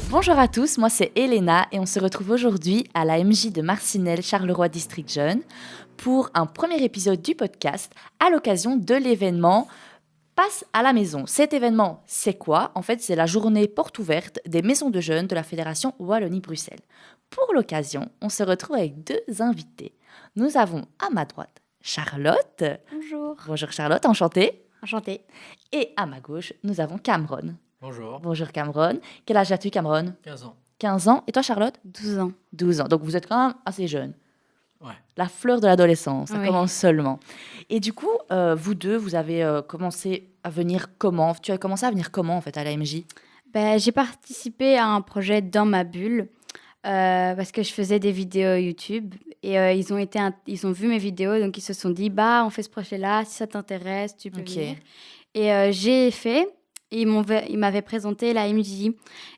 Bonjour à tous, moi c'est Elena et on se retrouve aujourd'hui à la MJ de Marcinelle, Charleroi District Jeune, pour un premier épisode du podcast à l'occasion de l'événement Passe à la maison. Cet événement, c'est quoi? En fait, c'est la journée porte ouverte des maisons de jeunes de la Fédération Wallonie-Bruxelles. Pour l'occasion, on se retrouve avec deux invités. Nous avons à ma droite Charlotte. Bonjour. Bonjour Charlotte, enchantée. Enchantée. Et à ma gauche, nous avons Cameron. Bonjour. Bonjour Cameron. Quel âge as-tu Cameron? 15 ans. 15 ans. Et toi Charlotte? 12 ans. 12 ans. Donc vous êtes quand même assez jeune. Ouais. La fleur de l'adolescence, ça Oui. commence seulement. Et du coup, vous deux, vous avez commencé à venir comment? Tu as commencé à venir comment en fait à la MJ? J'ai participé à un projet dans ma bulle parce que je faisais des vidéos YouTube et ils ont vu mes vidéos, donc ils se sont dit on fait ce projet-là, si ça t'intéresse, tu peux Ok. venir. Et j'ai fait. Et ils m'avaient présenté la MJ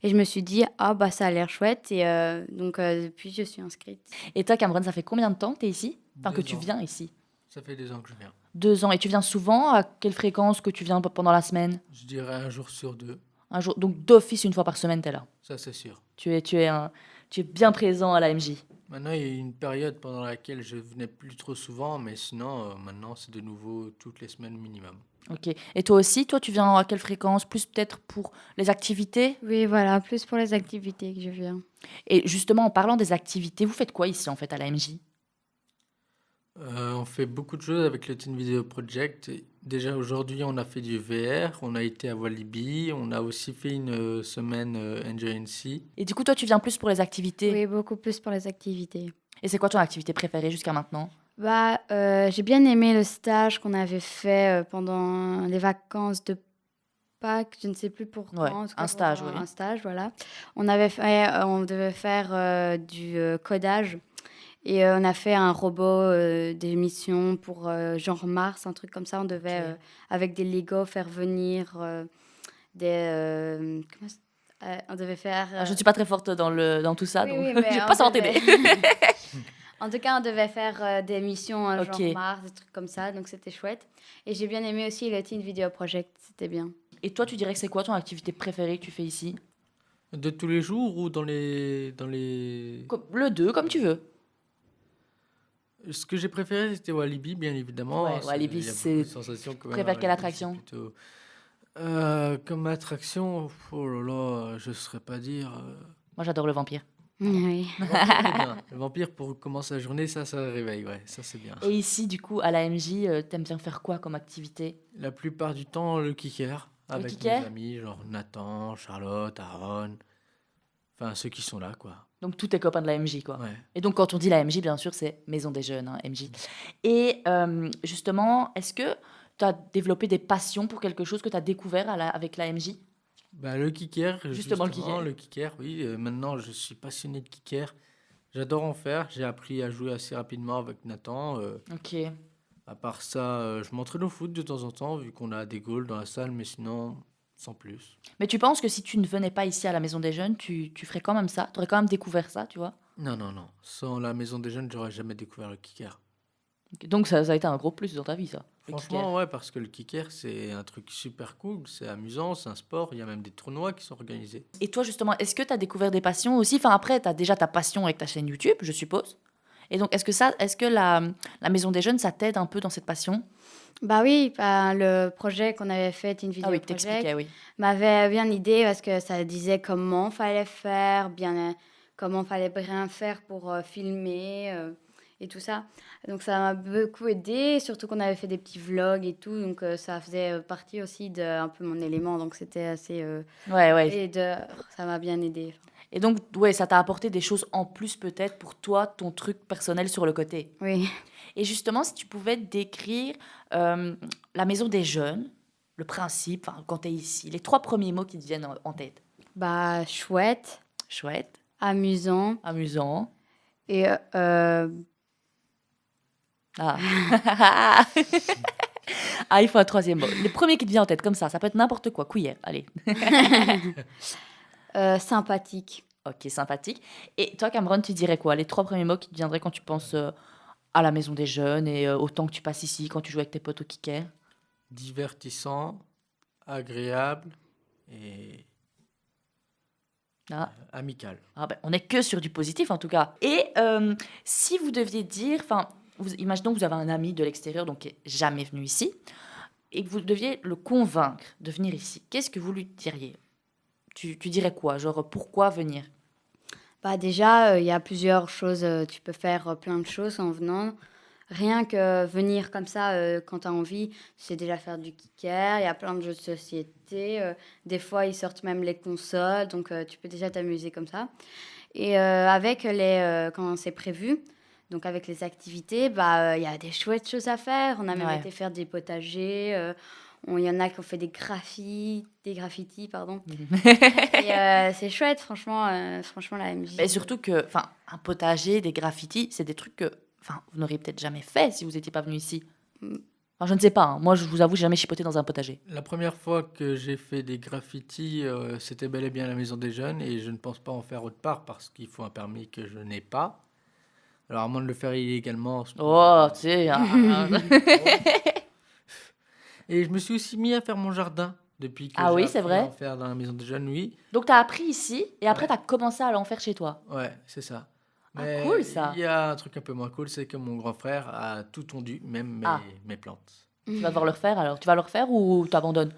et je me suis dit ça a l'air chouette et donc depuis je suis inscrite. Et toi Cameron, ça fait combien de temps que tu es ici? Enfin, que 2 tu ans. viens ici? Ça fait 2 ans que je viens. 2 ans. Et tu viens souvent? À quelle fréquence que tu viens pendant la semaine? Je dirais un jour sur 2. Un jour. Donc d'office, une fois par semaine, tu es là. Ça, c'est sûr. Tu es bien présent à la MJ. Maintenant, il y a eu une période pendant laquelle je venais plus trop souvent, mais sinon, maintenant, c'est de nouveau toutes les semaines minimum. Ok. Et toi aussi, tu viens à quelle fréquence? Plus peut-être pour les activités? Oui, voilà, plus pour les activités que je viens. Et justement, en parlant des activités, vous faites quoi ici en fait à la MJ? On fait beaucoup de choses avec le Teen Video Project. Déjà, aujourd'hui, on a fait du VR, on a été à Walibi, on a aussi fait une semaine Enjoy NC. Et du coup, toi, tu viens plus pour les activités. Oui, beaucoup plus pour les activités. Et c'est quoi ton activité préférée jusqu'à maintenant? J'ai bien aimé le stage qu'on avait fait pendant les vacances de Pâques, je ne sais plus pour Ouais, quand. En tout un cas, stage, pendant oui. un stage, voilà. On devait faire du codage et on a fait un robot des missions pour genre Mars, un truc comme ça. On devait, Ok. avec des Lego, faire venir on devait faire... Je ne suis pas très forte dans tout ça, oui, donc oui, je mais vais on pas savoir devait- t'aider. En tout cas, on devait faire des missions Ok. genre Mars, des trucs comme ça, donc c'était chouette. Et j'ai bien aimé aussi le Teen Video Project, c'était bien. Et toi, tu dirais que c'est quoi ton activité préférée que tu fais ici? De tous les jours ou dans les... Le 2, comme tu veux. Ce que j'ai préféré, c'était Walibi, bien évidemment. Ouais, Walibi, Il y a c'est- beaucoup de sensations quand Tu même. préfères à quelle Walibi, attraction? c'est plutôt... Comme attraction, oh là là, je ne saurais pas dire. Moi, j'adore le vampire. Oui. Le vampire, c'est bien. Le vampire, pour commencer la journée, ça réveille, ouais, ça c'est bien. Et ici, du coup, à la MJ, t'aimes bien faire quoi comme activité? La plupart du temps, le kicker, avec kicker? mes amis, genre Nathan, Charlotte, Aaron, enfin ceux qui sont là, quoi. Donc, tous tes copains de la MJ, quoi. Ouais. Et donc, quand on dit la MJ, bien sûr, c'est Maison des Jeunes, hein, MJ. Et justement, est-ce que tu as développé des passions pour quelque chose que tu as découvert avec la MJ? Bah, le kicker, Justement, le kicker. le kicker, oui. Maintenant, je suis passionné de kicker. J'adore en faire. J'ai appris à jouer assez rapidement avec Nathan. Ok. À part ça, je m'entraîne au foot de temps en temps, vu qu'on a des goals dans la salle, mais sinon, sans plus. Mais tu penses que si tu ne venais pas ici à la Maison des Jeunes, tu ferais quand même ça? Tu aurais quand même découvert ça, tu vois? Non, non, non. Sans la maison des jeunes, j'aurais jamais découvert le kicker. Ok. Donc, ça a été un gros plus dans ta vie, ça. le Franchement, ouais, parce que le kicker, c'est un truc super cool, c'est amusant, c'est un sport, il y a même des tournois qui sont organisés. kicker. Et toi, justement, est-ce que tu as découvert des passions aussi? Enfin, après, tu as déjà ta passion avec ta chaîne YouTube, je suppose. Et donc, est-ce que la Maison des Jeunes, ça t'aide un peu dans cette passion? Oui, le projet qu'on avait fait, Teen Video Ah oui, que Project, t'expliquais, oui. m'avait bien aidé parce que ça disait comment fallait faire, comment fallait bien faire pour filmer et tout ça. Donc ça m'a beaucoup aidé, surtout qu'on avait fait des petits vlogs et tout, donc ça faisait partie aussi de un peu mon élément, donc c'était assez Ouais. ça m'a bien aidé. Et donc, ouais, ça t'a apporté des choses en plus peut-être pour toi, ton truc personnel sur le côté. Oui. Et justement, si tu pouvais décrire la Maison des Jeunes, le principe, enfin, quand tu es ici, les 3 premiers mots qui te viennent en tête. Chouette, Chouette, amusant amusant. et Ah. Ah, il faut un 3e mot. Le premier qui te vient en tête, comme ça peut être n'importe quoi. Cuillère, allez. sympathique. Ok, sympathique. Et toi, Cameron, tu dirais quoi? Les 3 premiers mots qui te viendraient quand tu penses à la Maison des Jeunes et au temps que tu passes ici, quand tu joues avec tes potes au kicker? Divertissant, agréable et Ah. Amical. Ah ben, on n'est que sur du positif en tout cas. Et si vous deviez dire, imaginons que vous avez un ami de l'extérieur donc qui est jamais venu ici et que vous deviez le convaincre de venir ici, qu'est-ce que vous lui diriez? Tu dirais quoi? Genre pourquoi venir? Bah déjà, il y a plusieurs choses. Tu peux faire plein de choses en venant. Rien que venir comme ça quand tu as envie, tu sais déjà faire du kicker. Il y a plein de jeux de société. Des fois, ils sortent même les consoles. Donc, tu peux déjà t'amuser comme ça. Et avec quand c'est prévu, donc avec les activités, bah, il y a des chouettes choses à faire. On a même Ouais. été faire des potagers. Il y en a qui ont fait des graffitis, pardon. Et c'est chouette, franchement, la MJ. Mais surtout que, un potager, des graffitis, c'est des trucs que, vous n'auriez peut-être jamais fait si vous n'étiez pas venu ici. Mm. Je ne sais pas. Hein. Moi, je vous avoue, j'ai jamais chipoté dans un potager. La première fois que j'ai fait des graffitis, c'était bel et bien à la Maison des Jeunes et je ne pense pas en faire autre part parce qu'il faut un permis que je n'ai pas. Alors, à moins de le faire illégalement. Oh, tu sais. Et je me suis aussi mis à faire mon jardin depuis que Ah j'ai oui, c'est appris à vrai. en faire dans la Maison des Jeunes, oui. Donc, tu as appris ici et après, Ouais. tu as commencé à l'en faire chez toi. Ouais, c'est ça. Ah, Mais cool, ça. il y a un truc un peu moins cool, c'est que mon grand frère a tout tondu, même Ah. mes plantes. Tu vas devoir le refaire alors. Tu vas le refaire ou tu abandonnes?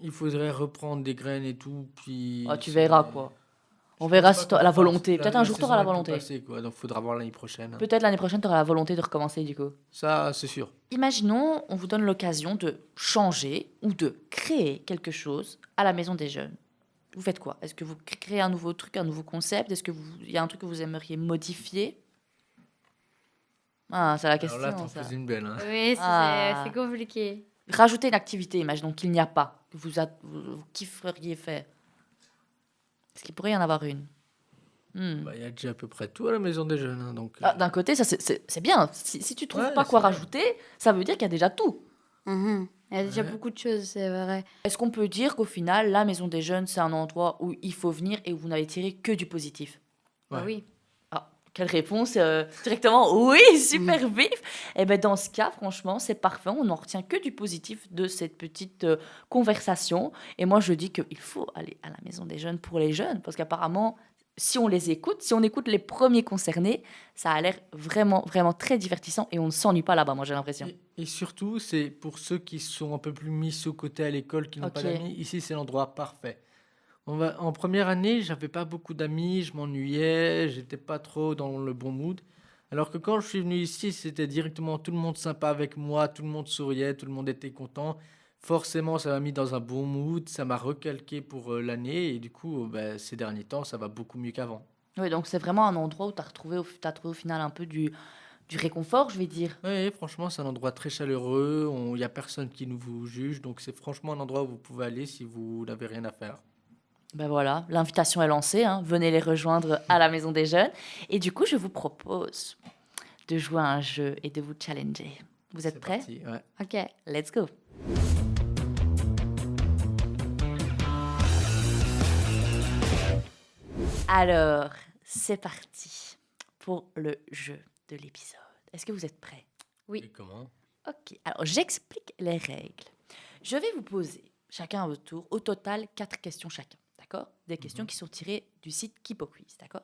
Il faudrait reprendre des graines et tout, puis... Ah, tu verras, quoi. On Je verra pense si pas tu as qu'on la fera- volonté. Peut-être un jour, tu auras saison la est peu volonté. passée, quoi, donc faudra voir l'année prochaine. Hein. Peut-être l'année prochaine, tu auras la volonté de recommencer, du coup. Ça, c'est sûr. Imaginons, on vous donne l'occasion de changer ou de créer quelque chose à la Maison des Jeunes. Vous faites quoi? Est-ce que vous créez un nouveau truc, un nouveau concept? Est-ce qu'il y a un truc que vous aimeriez modifier? Ah, c'est la Alors là, question, t'en ça. fais une belle. Hein. Oui, Ah. c'est compliqué. Rajouter une activité, imaginons qu'il n'y a pas, que vous kifferiez faire. Est-ce qu'il pourrait y en avoir une? Bah, il y a déjà à peu près tout à la Maison des Jeunes. Hein, donc, Ah, d'un côté, ça c'est bien. Si tu trouves Ouais, pas quoi c'est bien. rajouter, ça veut dire qu'il y a déjà tout. Mhm. Il y a déjà Ouais. beaucoup de choses, c'est vrai. Est-ce qu'on peut dire qu'au final, la Maison des Jeunes, c'est un endroit où il faut venir et où vous n'avez tiré que du positif? Bah Ouais. oui. Ah, quelle réponse directement, oui, super vif. Et ben dans ce cas, franchement, c'est parfait. On n'en retient que du positif de cette petite conversation. Et moi, je dis qu'il faut aller à la Maison des Jeunes pour les jeunes, parce qu'apparemment, si on les écoute, si on écoute les premiers concernés, ça a l'air vraiment, vraiment très divertissant et on ne s'ennuie pas là-bas, moi j'ai l'impression. Et surtout, c'est pour ceux qui sont un peu plus mis sous côté à l'école, qui n'ont pas Ok. d'amis. Ici, c'est l'endroit parfait. En première année, j'avais pas beaucoup d'amis, je m'ennuyais, j'étais pas trop dans le bon mood. Alors que quand je suis venu ici, c'était directement tout le monde sympa avec moi, tout le monde souriait, tout le monde était content. Forcément, ça m'a mis dans un bon mood, ça m'a recalqué pour l'année et du coup, bah, ces derniers temps, ça va beaucoup mieux qu'avant. Oui, donc c'est vraiment un endroit où tu as t'as trouvé au final un peu du réconfort, je vais dire. Oui, franchement, c'est un endroit très chaleureux, il n'y a personne qui nous vous juge, donc c'est franchement un endroit où vous pouvez aller si vous n'avez rien à faire. Ben voilà, l'invitation est lancée, hein. Venez les rejoindre à la Maison des Jeunes. Et du coup, je vous propose de jouer à un jeu et de vous challenger. Vous êtes C'est prêts? parti, ouais. Ok. Let's go. Alors, c'est parti pour le jeu de l'épisode. Est-ce que vous êtes prêts? Oui. Et comment? Ok, alors j'explique les règles. Je vais vous poser, chacun à votre tour, au total 4 questions chacun, d'accord? Des questions qui sont tirées du site KipoQuiz, d'accord?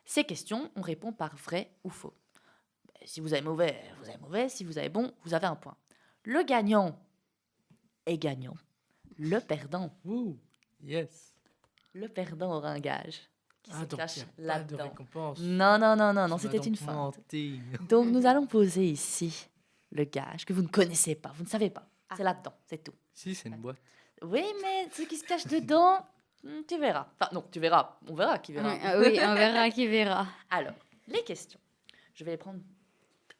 Ces questions, on répond par vrai ou faux. Si vous avez mauvais, vous avez mauvais. Si vous avez bon, vous avez un point. Le gagnant est gagnant. Le perdant, Wouh, yes. le perdant aura un gage qui se Donc, cache y a pas de là-dedans. récompense. Non, Tu c'était m'as une donc feinte. menti. Donc, nous allons poser ici le gage que vous ne connaissez pas, vous ne savez pas. C'est là-dedans, c'est tout. Si, c'est une boîte. Oui, mais ce qui se cache dedans, tu verras. Enfin, non, tu verras. On verra qui verra. Oui, on verra qui verra. Alors, les questions. Je vais les prendre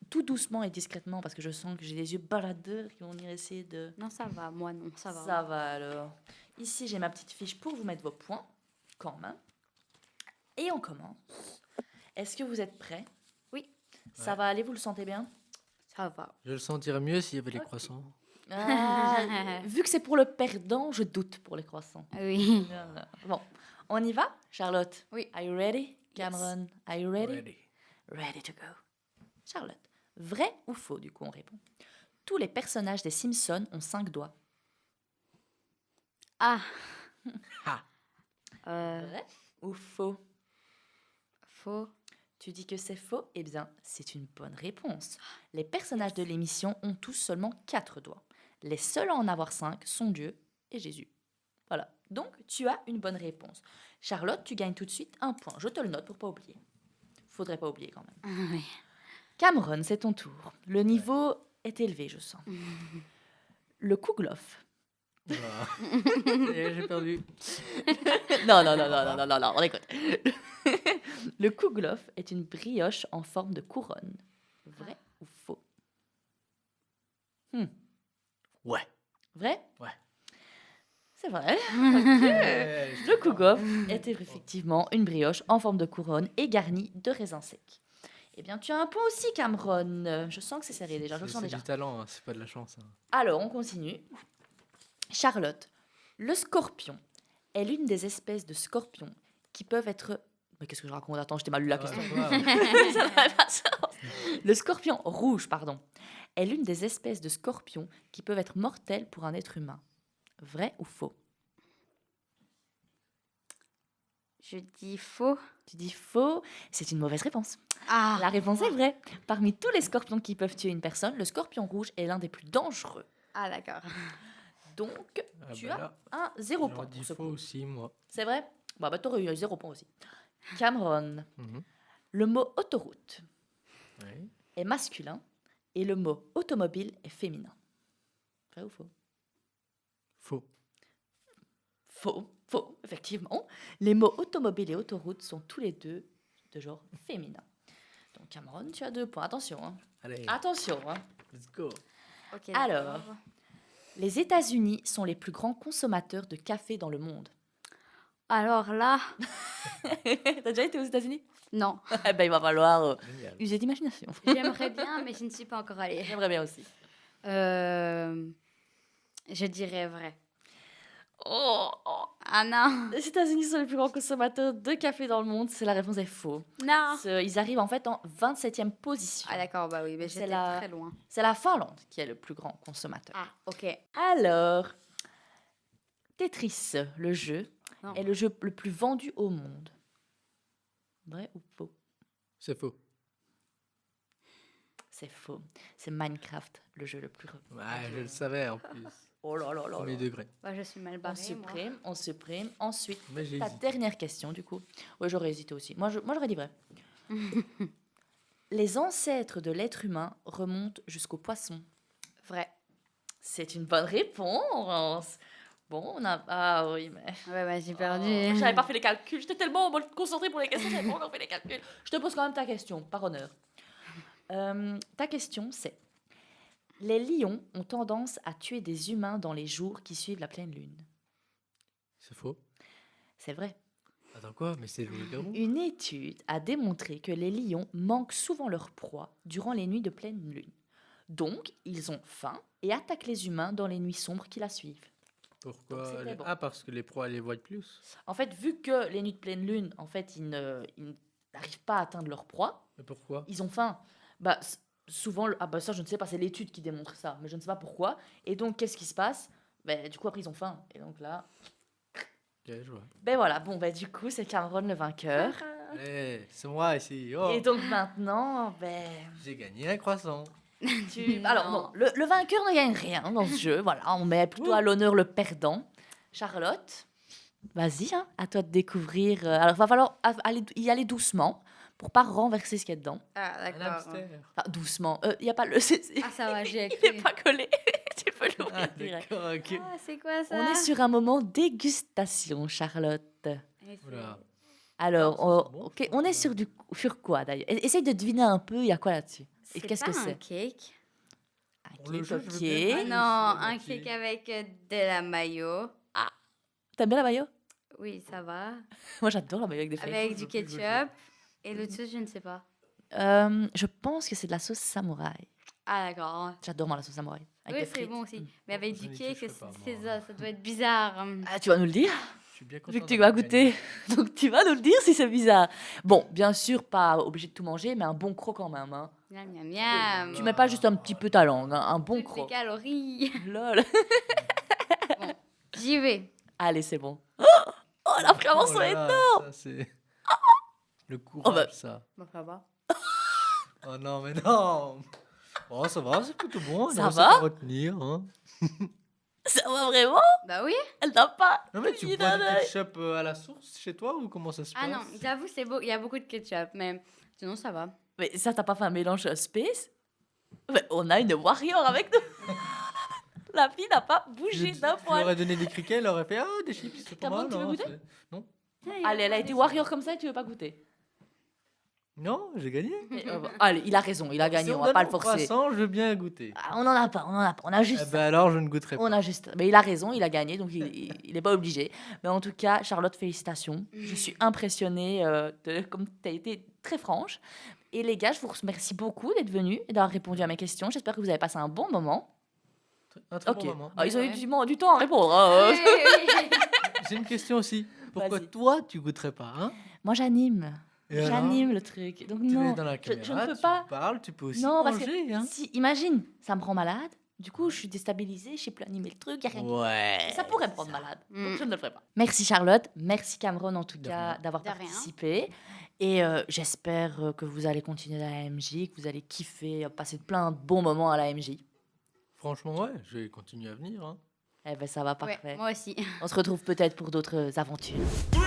tout doucement et discrètement parce que je sens que j'ai les yeux baladeurs qui vont venir essayer de... Non, ça va, moi non, ça va. Ça va alors. Ici, j'ai ma petite fiche pour vous mettre vos points, quand même. Et on commence. Est-ce que vous êtes prêts? Oui. Ça Ouais. va aller, vous le sentez bien? Ça va. Je le sentirais mieux s'il y avait les Ok. croissants. Ah, vu que c'est pour le perdant, je doute pour les croissants. Oui. Bon, on y va, Charlotte? Oui. Are you ready? Cameron, are you ready? Ready to go. Charlotte, vrai ou faux, du coup, on répond. Tous les personnages des Simpsons ont 5 doigts. Ah. Ah. Vrai ou faux? Faux. Tu dis que c'est faux? Eh bien, c'est une bonne réponse. Les personnages de l'émission ont tous seulement 4 doigts. Les seuls à en avoir 5 sont Dieu et Jésus. Voilà. Donc, tu as une bonne réponse. Charlotte, tu gagnes tout de suite un point. Je te le note pour pas oublier. Faudrait pas oublier quand même. Oui. Cameron, c'est ton tour. Le niveau est élevé, je sens. Le kouglof. Voilà. Et j'ai perdu. Non, on écoute. Le kouglof est une brioche en forme de couronne. Vrai ou faux? Ouais. Vrai? Ouais. C'est vrai. Ouais, Le kouglof était effectivement une brioche en forme de couronne et garnie de raisins secs. Eh bien, tu as un point aussi, Cameron. Je sens que c'est serré déjà, je le sens C'est déjà. du talent, hein, c'est pas de la chance. Hein. Alors, on continue. Charlotte, le scorpion est l'une des espèces de scorpions qui peuvent être... Mais qu'est-ce que je raconte? Attends, je t'ai mal lu la question. Ouais. Ça n'avait pas de sens. Le scorpion rouge, pardon, est l'une des espèces de scorpions qui peuvent être mortels pour un être humain. Vrai ou faux? Je dis faux. Tu dis faux, c'est une mauvaise réponse. Ah. La réponse est vraie. Parmi tous les scorpions qui peuvent tuer une personne, le scorpion rouge est l'un des plus dangereux. Ah, d'accord. Donc, Ah tu bah as là, un 0 point j'aurais pour dit ce faux coup. aussi, moi. C'est vrai? Bah, t'aurais eu 0 point aussi. Cameron, Mhm. le mot autoroute Ouais. est masculin et le mot automobile est féminin. Vrai ou faux? Faux. Faux, effectivement. Les mots automobile et autoroute sont tous les deux de genre féminin. Donc Cameron, tu as 2 points. Attention, hein. Allez, Attention, hein. let's go. Ok, Alors. d'accord. Les États-Unis sont les plus grands consommateurs de café dans le monde. Alors là, T'as déjà été aux États-Unis? non. Eh ben, il va falloir Génial. user d'imagination. J'aimerais bien, mais je ne suis pas encore allée. J'aimerais bien aussi. Je dirais vrai. Oh, Ah non. les États-Unis sont les plus grands consommateurs de café dans le monde. C'est la réponse est faux. Non. Ils arrivent en fait en 27e position. Ah d'accord, bah oui, mais C'est j'étais la- très loin. C'est la Finlande qui est le plus grand consommateur. Ah, ok. Alors, Tetris, le jeu, Non. est le jeu le plus vendu au monde. Vrai ou faux? C'est faux. C'est faux. C'est Minecraft, le jeu le plus... Ouais, je le savais en plus. Oh là là là Premier là. degré. Bah, je suis mal On barrée, moi. supprime, on supprime. Ensuite, Mais j'ai ta hésité. dernière question, du coup. Oui, j'aurais hésité aussi. Moi, j'aurais dit vrai. Les ancêtres de l'être humain remontent jusqu'au poisson. Vrai. C'est une bonne réponse. Bon, on a... Ah oui, mais... Ouais, bah, j'ai Oh, perdu. j'avais pas fait les calculs. J'étais tellement en mode concentrée pour les questions, j'avais pas encore fait les calculs. Je te pose quand même ta question, par honneur. Ta question, c'est... Les lions ont tendance à tuer des humains dans les jours qui suivent la pleine lune. C'est faux. C'est vrai. Attends quoi? Mais c'est le loup-garou? Une étude a démontré que les lions manquent souvent leur proie durant les nuits de pleine lune. Donc, ils ont faim et attaquent les humains dans les nuits sombres qui la suivent. Donc, Pourquoi? c'était bon. Ah, parce que les proies, les voient plus. En fait, vu que les nuits de pleine lune, en fait, ils n'arrivent pas à atteindre leur proie, Mais pourquoi? ils ont faim. Bah, souvent, ah bah ça, je ne sais pas, c'est l'étude qui démontre ça, mais je ne sais pas pourquoi. Et donc, qu'est-ce qui se passe? Ben, du coup, après, ils ont faim. Et donc là, Ok, je vois. ben voilà, bon, ben du coup, c'est Cameron le vainqueur. Allez, c'est moi ici. Oh, Et donc maintenant, ben... j'ai gagné un croissant. Alors non, le vainqueur ne gagne rien dans ce jeu. Voilà, on met plutôt à l'honneur le perdant. Charlotte, vas-y, hein, à toi de découvrir. Alors, il va falloir y aller doucement pour pas renverser ce qu'il y a dedans. Ah, Un d'accord. hamster. Enfin, doucement. Il y a pas le. Ah, ça va, j'ai Il cru. n'est pas collé. Tu peux Ah, l'ouvrir direct. d'accord, ok. Ah, c'est quoi ça? On est sur un moment dégustation, Charlotte. Et c'est- Voilà. Alors, Ah, ça sent bon, ok, ça. on est sur quoi d'ailleurs? Essaye de deviner un peu, il y a quoi là-dessus? Et C'est qu'est-ce pas que un c'est? cake. Un Pour le cake, jeu, je veux ok. bien. Ah Oui, non, c'est un moitié. cake avec de la mayo. T'aimes bien la mayo? Oui, ça va. Moi, j'adore la mayo avec des frites. Avec je du veux plus jouer le ketchup. Et l'autre chose, je ne sais pas. Je pense que c'est de la sauce samouraï. Ah, d'accord. J'adore moi la sauce samouraï. Avec Oui, des c'est frites. bon aussi. Mm. Mais avec Je du n'y cake, toucherai pas, c'est moi. ça doit être bizarre. Ah, tu vas nous le dire? Je suis bien content. Vu que tu vas d'avoir gagné. goûter. Donc tu vas nous le dire si c'est bizarre. Bon, bien sûr, pas obligé de tout manger, mais un bon croc quand même. Hein. Miam, miam, miam. Tu mets pas juste un petit peu ta langue, hein, un bon Toutes les croc. calories. Lol. Bon, j'y vais. Allez, c'est bon. Oh l'appréhension Oh là est... là, ça, c'est le Oh courage, bah, ça. Bon, ça va. Oh non, mais non. Oh, ça va, c'est plutôt bon. Ça Non, c'est va à retenir, hein. Ça va vraiment? Bah oui. Elle n'a pas Non, mais tu cligné bois d'un du œil. ketchup à la source chez toi ou comment ça se Ah passe? non, j'avoue, c'est beau. Il y a beaucoup de ketchup, mais sinon, ça va. Mais ça, t'as pas fait un mélange space? Mais on a une warrior avec nous. La fille n'a pas bougé d'un Tu lui poil. aurais donné des criquets, elle aurait fait ah, des chips, c'est pas Cameron, mal. tu veux hein, goûter? Non, Allez, elle a été warrior comme ça et tu veux pas goûter. non, j'ai gagné. Allez, il a raison, il a gagné, Si on me va pas donne le mon forcer. croissant, je veux bien goûter. Ah, on en a pas, on a juste Eh ça. ben alors, je ne goûterai On pas. a juste. Mais il a raison, il a gagné, donc il est pas obligé. Mais en tout cas, Charlotte, félicitations. Je suis impressionnée comme tu as été très franche. Et les gars, je vous remercie beaucoup d'être venus et d'avoir répondu à mes questions. J'espère que vous avez passé un bon moment. Un très Ok. bon moment. Ah, ils ont eu Ouais. du temps à répondre. Hein. J'ai une question aussi. Pourquoi Vas-y. toi, tu goûterais pas, hein? Moi, j'anime. Et alors J'anime le truc. Donc, Tu non, es dans la je caméra, ne peux tu pas. parles, tu peux aussi Non, parce que manger, hein? si, imagine, ça me rend malade. Du coup, je suis déstabilisée, je sais plus animer le truc, y a rien qui... Ouais. Ça pourrait me rendre malade, donc Mm. je ne le ferai pas. Merci Charlotte, merci Cameron en tout De cas rien. d'avoir De rien. participé. Et j'espère que vous allez continuer à la MJ, que vous allez kiffer, passer plein de bons moments à la MJ. Franchement, ouais, je vais continuer à venir, hein. Eh ben ça va, Ouais, parfait. moi aussi. On se retrouve peut-être pour d'autres aventures. 3,